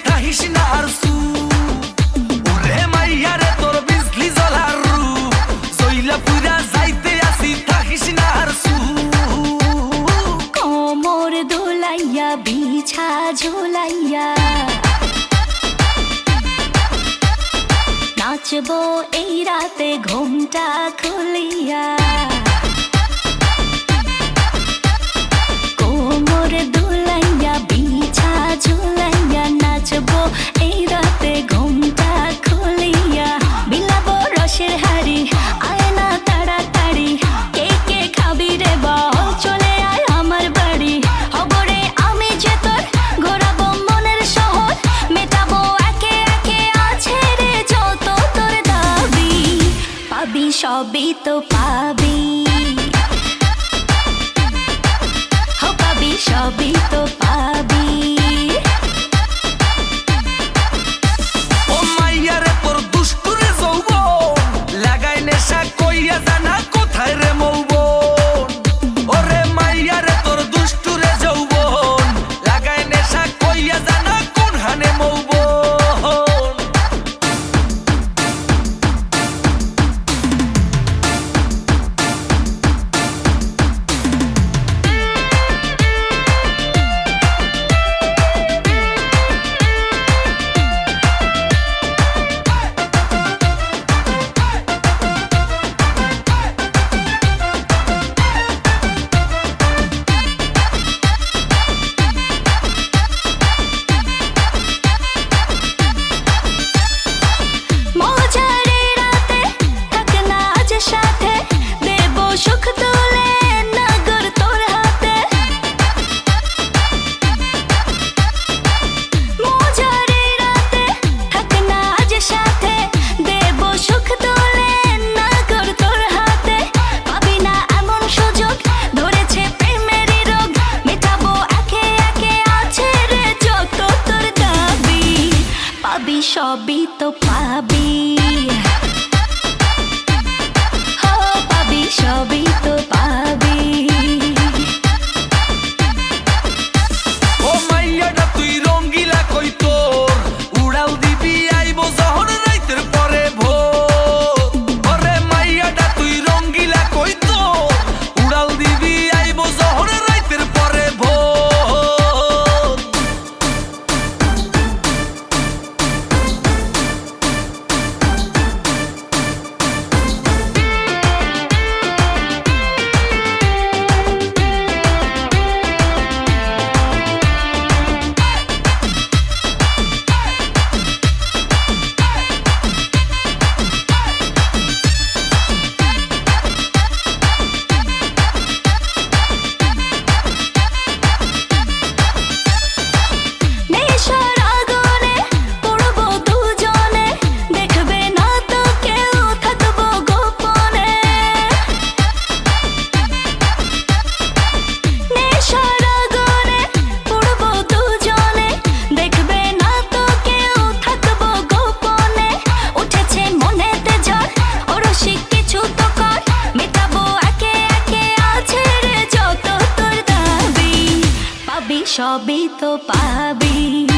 থাকিস না আর সু ওরে মাইয়া রে তোর বিজলি জ্বলার রূপ জইলা পুরা যাইতে আসি থাকিস না আর সু কোমর দোলাইয়া বিছা ঝোলাইয়া নাচবো এই রাতে ঘুমটা খুলিয়া কোমর দোলাইয়া বিছা ঝোলাইয়া নাচবো এই রাতে ঘুমটা খুলিয়া বিলাবো রসের হাড়ি আয় না তাড়াতাড়ি কে কে খাবি রে বল চলে আয় আমার বাড়ি হবরে আমি যে তোর ঘোরাবো মনের শহর মেটাবো একে একে আছে রে যত তোর দাবি পাবি সবই তো পাবি সবই তো পাবি ও মাইয়া রে তোর দুষ্টুরে যৌবন লাগাই নেশা কইয়া জানা কোথায় রে মৌবন ওরে মাইয়া রে তোর দুষ্টুরে যৌবন লাগাই নেশা কইয়া জানা কোন হানে মৌবন সুখ তুলে নগর তোর হাতে মজারে রাতে থাক না আজ সাথে দেব সুখ তুলে নগর তোর হাতে পাবি না এমন সুযোগ ধরেছে প্রেমেরই রোগ মেটাবো একে একে আছে রে যত তোর দাবি পাবি সবই তো পাবি সবই তো পাবি ও মাইয়াটা তুই রঙ্গিলা কই তোর উড়াল দিবি আইবো যখন রাইতের পরে ভোর ওরে মাইয়াটা তুই রঙ্গিলা কই তোর উড়াল দিবি আইবো যখন রাইতের পরে ভোর সবই তো পাবি